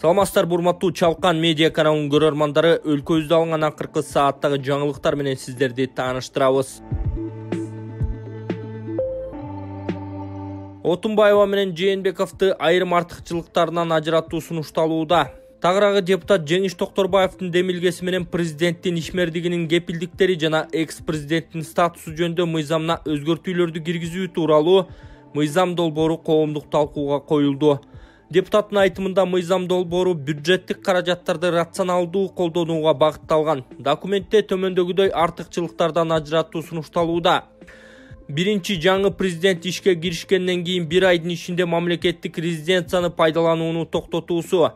Саламатсыздар, урматтуу Чалкан медиа каналынын көрөрмандары, өлкөбүздө алынган акыркы сааттагы жаңылыктар менен сиздерди тааныштырабыз. Отунбаева менен Жээнбековду айрым артыкчылыктарынан ажыратуу сунушталууда. Тагыраагы депутат Жеңиш Токторбаевдин демилгеси менен президенттин ишмердигинин кепилдиктери жана экс-президенттин статусу жөнүндө мыйзамына өзгөртүүлөрдү киргизүү тууралуу мыйзам долбоору коомдук талкууга коюлду. Депутаттын айтымында мыйзам долбоору бюджеттик каражаттарды рационалдуу колдонууга багытталган. Документте төмөндөгүдөй артыкчылыктардан ажыратуу сунушталууда. Биринчи, жаңы президент ишке киришкенден кийин 1 айдын ичинде мамлекеттик резиденцияны пайдаланууну токтотуусу.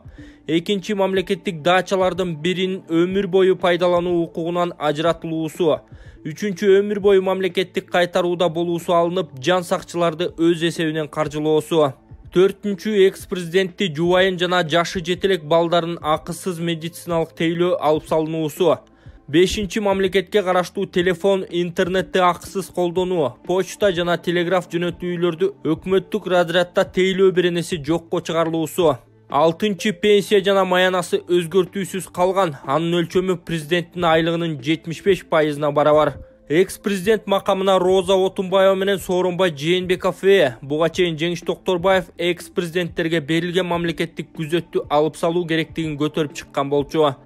Экинчи, мамлекеттик дачалардын бирин өмүр бою пайдалануу укугунан ажыратылуусу. Үчүнчү, өмүр бою мамлекеттик кайтарууда болуусу алынып, жан сакчыларды өз эсебинен каржылоосу. Төртүнчү, экс-президентти жубайын жана жашы жетелек балдарын акысыз медициналык тейлөө алып салынуусу. Бешинчи, мамлекетке караштуу телефон, интернетти акысыз колдонуу, почта жана телеграф жөнөтүүлөрдү өкмөттүк разрядда тейлөө беренеси жокко чыгарылуусу. Алтынчы, пенсия жана маянасы өзгөртүүсүз калган, анын өлчөмү президенттин айлыгынын 75%-на барабар. Экс-президент макамына Роза Отунбаева менен Сооронбай Жээнбеков буга чейин Жеңиш Токторбаев экс-президенттерге берилген мамлекеттик күзөттү алып салуу керектигин көтөрүп чыккан болчу.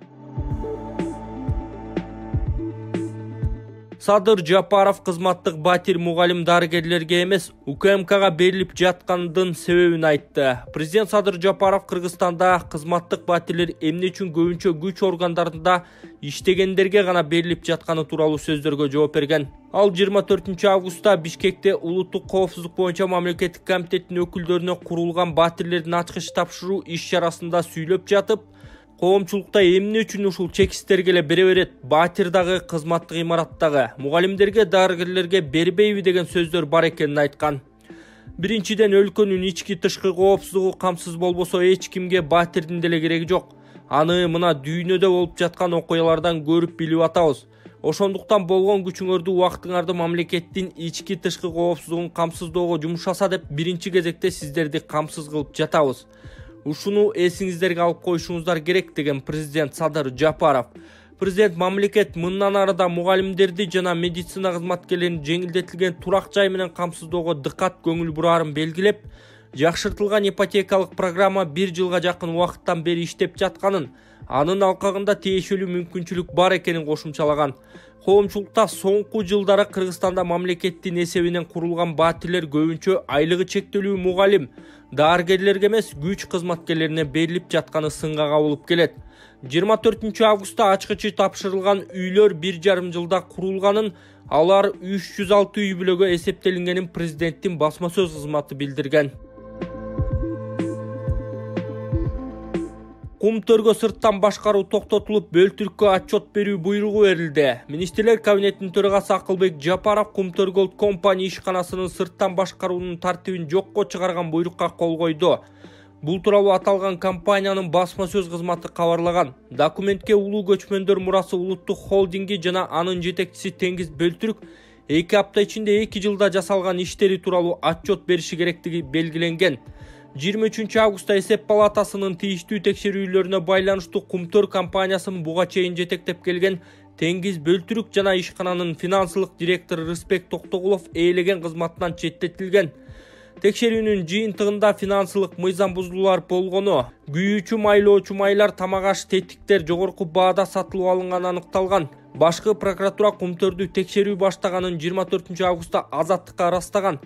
Садыр Жапаров кызматтык батир мугалим дарыгерлерге эмес, УКМКга берилип жаткандын себебин айтты. Президент Садыр Жапаров Кыргызстанда кызматтык батирлер эмне үчүн көбүнчө күч органдарында иштегендерге гана берилип жатканы тууралуу сөздөргө жооп берген. Ал 24 августта Бишкекте улуттук коопсуздук боюнча мамлекеттик комитеттин өкүлдөрүнө курулган батирлердин ачкыч тапшыруу иш-чарасында сүйлөп жатып, коомчулукта эмне үчүн ушул чекистерге эле бере берет, батир дагы кызматтык имараттагы мугалимдерге, дарыгерлерге бербейби деген сөздөр бар экенин айткан. Биринчиден, өлкөнүн ички тышкы коопсуздугу камсыз болбосо эч кимге батирдин деле кереги жок. Аны мына дүйнөдө болуп жаткан окуялардан көрүп билип атабыз. Ошондуктан болгон күчүңөрдү, убактыңарды мамлекеттин ички тышкы коопсуздугун камсыздоого жумшаса деп биринчи кезекте сиздерди камсыз кылып жатабыз. Ушуну эсиңиздерге алып коюшуңуздар керек деген президент Садыр Жапаров. Президент мамлекет мындан арыда мугалимдерди жана медицина кызматкерлерин жеңилдетилген турак жай менен камсыздоого дыккат көңүл бурарын белгилеп, жакшыртылган ипотекалык программа 1 жылга жакын убакыттан бери иштеп жатканын, анын алкагында тиешелүү мүмкүнчүлүк бар экенин кошумчалаган. Коомчулукта соңку жылдары Кыргызстанда мамлекеттин эсебинен курулган батирлер көбүнчө айлыгы чектелүү мугалим, дарыгерлерге эмес, күч кызматкерлерине берилип жатканы сынга кабылып келет. 24 августта ачкычы тапшырылган үйлөр 1,5 жылда курулганын, алар 306 үй бүлөгө эсептелингенин президенттин басма сөз кызматы билдирген. Кумтөргө сырттан башкаруу токтотулуп, бөлтүрккө отчет берүү буйругу берилди. Министрлер кабинетинин төрагасы Акылбек Жапаров Кумтөр Голд компания ишканасынын сырттан башкаруунун тартибин жокко чыгарган буйрукка кол койду. Бул тууралуу аталган компаниянын басма сөз кызматы кабарлаган. Документке Улуу көчмөндөр мурасы улуттук холдинги жана анын жетекчиси Теңиз Бөлтүрк 2 апта ичинде 2 жылда жасалган иштери тууралуу отчет бериши керектиги белгиленген. 23 августта эсеп палатасынын тийиштүү текшерүүлөрүнө байланыштуу Кумтөр компаниясын буга чейин жетектеп келген Теңиз Бөлтүрк жана ишкананын финансылык директору Рыспек Токтогулов ээлеген кызматынан четтетилген. Текшерүүнүн жыйынтыгында финансылык мыйзам бузулуулар болгону, күйүүчү майлоочу майлар, тамак-аш, тетиктер жогорку баада сатылып алынганы аныкталган. Башкы прокуратура Кумтөрдү текшерүү баштаганын 24 августта Азаттыкка ырастаган.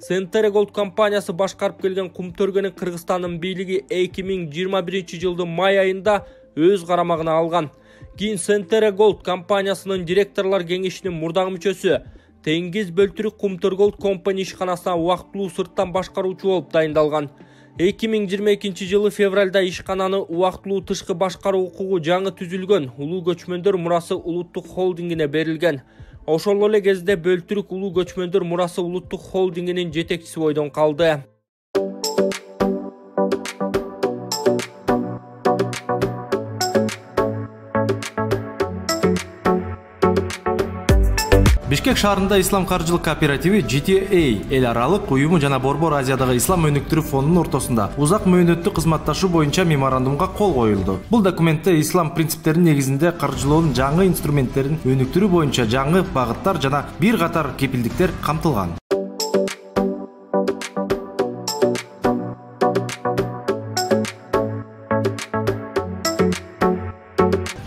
Центре Голд компаниясы башкарып келген Кумтөргөнү Кыргызстандын бийлиги 2021 жылдын май айында өз карамагына алган. Кийин Центре Голд компаниясынын директорлор кеңешинин мурдагы мүчөсү Теңиз Бөлтүрк Кумтөр Голд компания ишканасына убактылуу сырттан башкаруучу болуп дайындалган. 2022 жылы февралда ишкананы убактылуу тышкы башкаруу укугу жаңы түзүлгөн Улуу көчмөндөр мурасы улуттук холдингине берилген. Ошол эле кезде Бөлтүрк Улуу көчмөндөр мурасы улуттук холдингинин жетекчиси бойдон калды. Бишкек шаарында Ислам каржылык кооперативи GTA эл аралык уюму жана Борбор Азиядагы ислам өнүктүрүү фондунун ортосунда узак мөөнөттүү кызматташуу боюнча меморандумга кол коюлду. Бул документте ислам принциптеринин негизинде каржылоонун жаңы инструменттерин өнүктүрүү боюнча жаңы багыттар жана бир катар кепилдиктер камтылган.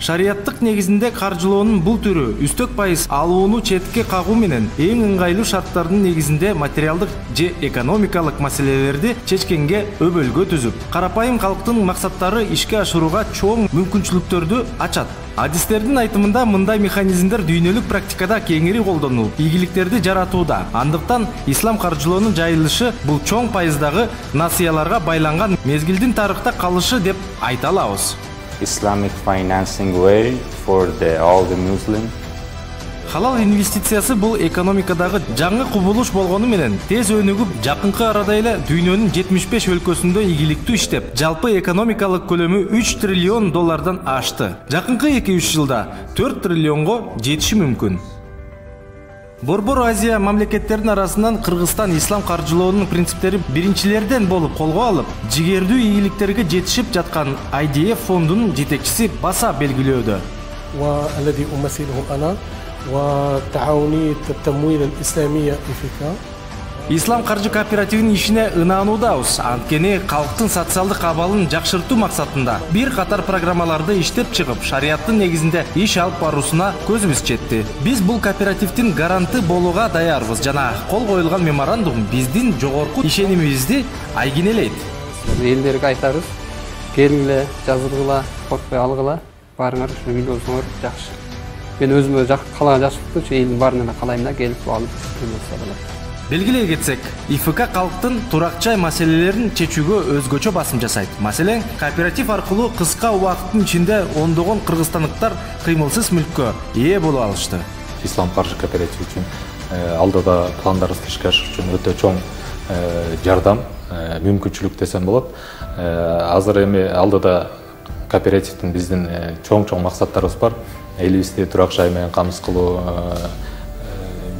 Шарияттык негизинде каржылоонун бул түрү үстөк пайыз алууну четке кагуу менен эң ыңгайлуу шарттардын негизинде материалдык же экономикалык маселелерди чечкенге өбөлгө түзүп, карапайым калктын максаттары ишке ашырууга чоң мүмкүнчүлүктөрдү ачат. Адистердин айтымында мындай механизмдер дүйнөлүк практикада кеңири колдонулуп, ийгиликтерди жаратууда. Андыктан ислам каржылоонун жайылышы бул чоң пайыздагы насыяларга байланган мезгилдин тарыхта калышы деп айта алабыз. Islamic financing way for all the Muslim. Халал инвестициясы бул экономикадагы жаңы кубулуш болгону менен тез өнүгүп, жакынкы арада эле дүйнөнүн 75 өлкөсүндө ийгиликтүү иштеп, жалпы экономикалык көлөмү 3 триллион доллардан ашты. Жакынкы 2-3 жылда 4 триллионго жетиши мүмкүн. Борбор Азия мамлекеттеринин арасынан Кыргызстан ислам каржылоонун принциптери биринчилерден болуп колго алып, жигердүү ийгиликтерге жетишип жаткан IDF фондунун жетекчиси баса белгилөөдө. والذي أمثله أنا وتعاونية التمويل الإسلامية إفريقيا. Ислам каржы кооперативинин ишине ынаануудабыз. Анткени калктын социалдык абалын жакшыртуу максатында бир катар программаларды иштеп чыгып, шарияттын негизинде иш алып баруусуна көзүбүз жетти. Биз бул кооперативдин гаранты болууга даярбыз жана кол коюлган меморандум биздин жогорку ишенимибизди айгинелейт. Элдерге айтабыз, келгиле, жазылгыла, коркпой алгыла, барыңар ушуну билбесеңер жакшы. Мен өзүмө калган жакшылыкты элдин баарына калайм да, келип алып келет. Белгилей кетсек, ИФК калктын турак жай маселелерин чечүүгө өзгөчө басым жасайт. Маселен, кооператив аркылуу кыска убакыттын ичинде ондогон кыргызстандыктар кыймылсыз мүлккө ээ болуп алышты. Ислам каржы кооперативи үчүн алдыда пландарыбызды ишке ашыруу үчүн өтө чоң жардам, мүмкүнчүлүк десем болот. Азыр эми алдыда кооперативдин биздин чоң максаттарыбыз бар. Элибизди турак жай менен камсыз кылуу,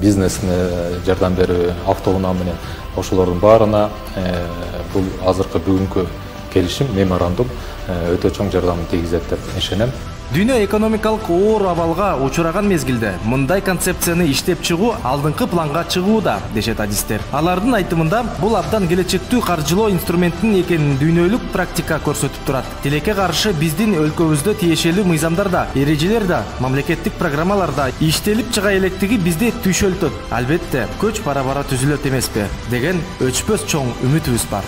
бизнесине жардам берүү, автоунаа менен ошолордун баарына бул азыркы бүгүнкү келишим, меморандум өтө чоң жардамын тийгизет деп ишенем. Дүйнө экономикалык оор абалга учураган мезгилде мындай концепцияны иштеп чыгуу алдыңкы планга чыгууда, дешет адистер. Алардын айтымында бул абдан келечектүү каржылоо инструментин экенин дүйнөлүк практика көрсөтүп турат. Тилекке каршы биздин өлкөбүздө тиешелүү мыйзамдарда, эрежелерде, мамлекеттик программаларда иштелип чыга электиги бизди түшөлтөт. Албетте, көч бара-бара түзүлөт эмеспи деген өчпөс чоң үмүтүбүз бар.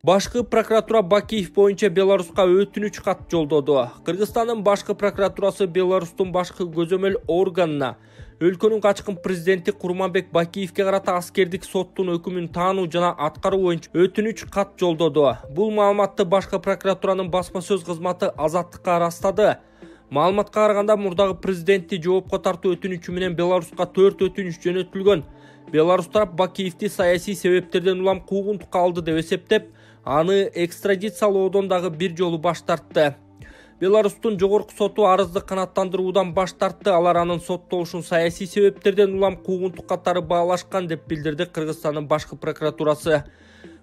Башкы прокуратура Бакиев боюнча Беларуска өтүнүч кат жолдоду. Кыргызстандын башкы прокуратурасы Беларустун башкы көзөмөл органына өлкөнүн качкын президенти Курманбек Бакиевке карата аскердик соттун өкүмүн таануу жана аткаруу боюнча өтүнүч кат жолдоду. Бул маалыматты башкы прокуратуранын басма сөз кызматы Азаттыкка ырастады. Маалыматка караганда мурдагы президентти жоопко тартуу өтүнүчү менен Беларуска 4 өтүнүч жөнөтүлгөн. Беларус тарап Бакиевди саясий себептерден улам куугунтукка алды деп эсептеп, аны экстрадициялоодон дагы бир жолу баш тартты. Беларустун жогорку соту арызды канааттандыруудан баш тартты. Алар анын соттолушун саясий себептерден улам куугунтук катары баалашкан деп билдирди Кыргызстандын башкы прокуратурасы.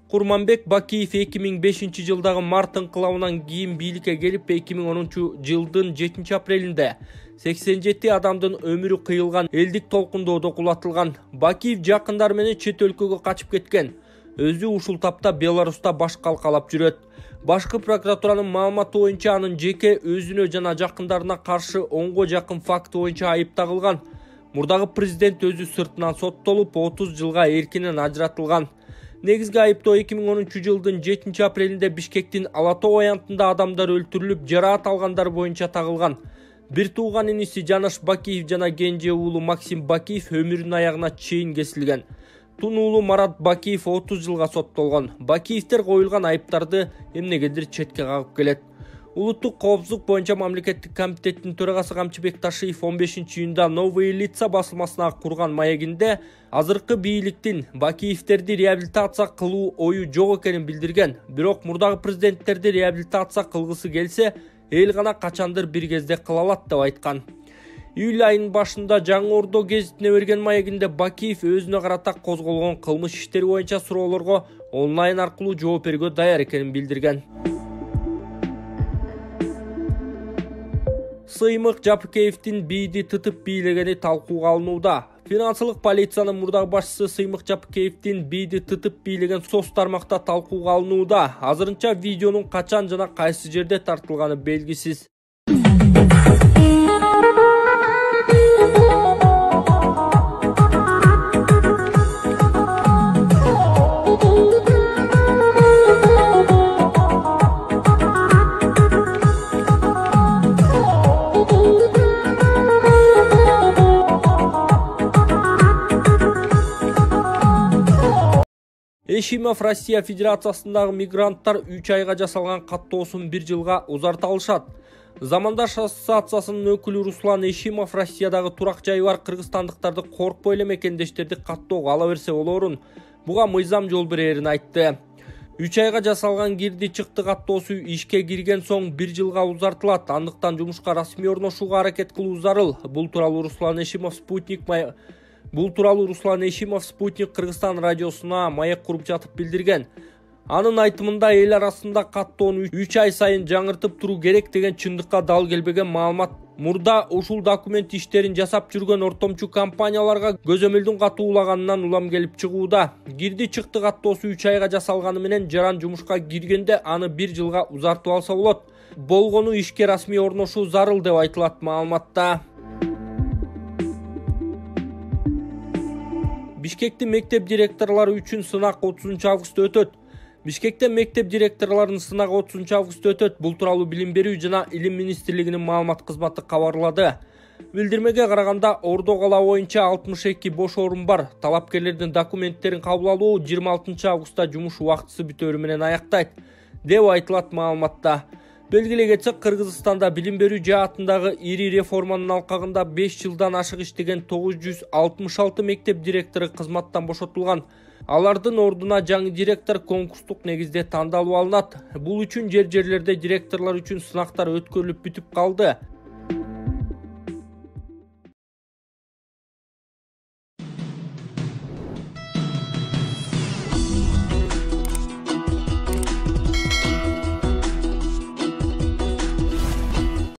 Курманбек Бакиев 2005 жылдагы март инкылабынан кийин бийликке келип, 2010 жылдын 7 апрелинде 87 адамдын өмүрү кыйылган элдик толкундоодо кулатылган. Бакиев жакындары менен чет өлкөгө качып кеткен. Өзү ушул тапта Беларуста баш калкалап жүрөт. Башкы прокуратуранын маалыматы боюнча анын жеке өзүнө жана жакындарына каршы 10го жакын факт боюнча айып тагылган. Мурдагы президент өзү сыртынан соттолуп 30 жылга эркинен ажыратылган. Негизги айыптоо 2010 жылдын 7 апрелинде Бишкектин Алатоо аянтында адамдар өлтүрүлүп, жараат алгандар боюнча тагылган. Бир тууган иниси Жанаш Бакиев жана кенже уулу Максим Бакиев өмүрүнүн аягына чейин кесилген. Тун уулу Марат Бакиев 30 жылга соттолгон. Бакиевтер коюлган айыптарды эмнегедир четке кагып келет. Улуттук коопсуздук боюнча мамлекеттик комитеттин төрагасы Камчыбек Ташиев 15 июнда Новые лица басылмасына курган маегинде азыркы бийликтин Бакиевтерди реабилитация кылуу ою жок экенин билдирген. Бирок мурдагы президенттерди реабилитация кылгысы келсе, эл гана качандыр бир кезде кыла алат деп айткан. Июль айынын башында Жаңы Ордо гезитине берген маегинде Бакиев өзүнө карата козголгон кылмыш иштери боюнча суроолорго онлайн аркылуу жооп берүүгө даяр экенин билдирген. Сыймык Жапыкеевдин бийди тытып бийлегени талкууга алынууда. Финансылык полициянын мурдагы башчысы Сыймык Жапыкеевдин бийди тытып бийлеген соц тармакта талкууга алынууда. Азырынча видеонун качан жана кайсы жерде тартылганы белгисиз. Эшимов Россия Федерациясындагы мигранттар 3 айга жасалган каттоосун 1 жылга узарта алышат. Замандаш ассоциациясынын өкүлү Руслан Эшимов Россиядагы турак жайы бар кыргызстандыктарды коркпой эле мекендештерди каттоого ала берсе болорун, буга мыйзам жол берерин айтты. 3 айга жасалган кирди чыкты каттоосу ишке кирген соң 1 жылга узартылат. Андыктан жумушка расмий орношууга аракет кылуу зарыл. Бул тууралуу Руслан Эшимов Спутник Кыргызстан радиосуна маек куруп жатып билдирген. Анын айтымында эл арасында каттоону 3 ай сайын жаңыртып туруу керек деген чындыкка дал келбеген маалымат. Мурда ушул документ иштерин жасап жүргөн ортомчу компанияларга көзөмөлдүн катуулаганынан улам келип чыгууда. Кирди чыкты каттоосу 3 айга жасалганы менен жаран жумушка киргенде аны 1 жылга узартып алса болот. Болгону ишке расмий орношуу зарыл деп айтылат маалыматта. Бишкекте мектеп директорлары үчүн сынак 30 августта өтөт. Бишкекте мектеп директорлорунун сынагы 30 августта өтөт. Бул тууралуу Билим берүү жана Илим министрлигинин маалымат кызматы кабарлады. Билдирмеге караганда Ордо кала боюнча 62 бош орун бар. Талапкерлердин документтерин кабыл алуу 26 августта жумуш убактысы бүтөөрү менен аяктайт деп айтылат маалыматта. Белгилей кетсек, Кыргызстанда билим берүү жаатындагы ири реформанын алкагында 5 жылдан ашык иштеген 966 мектеп директору кызматтан бошотулган. Алардын ордуна жаңы директор конкурстук негизде тандалып алынат. Бул үчүн жерлерде директорлор үчүн сынактар өткөрүлүп бүтүп калды.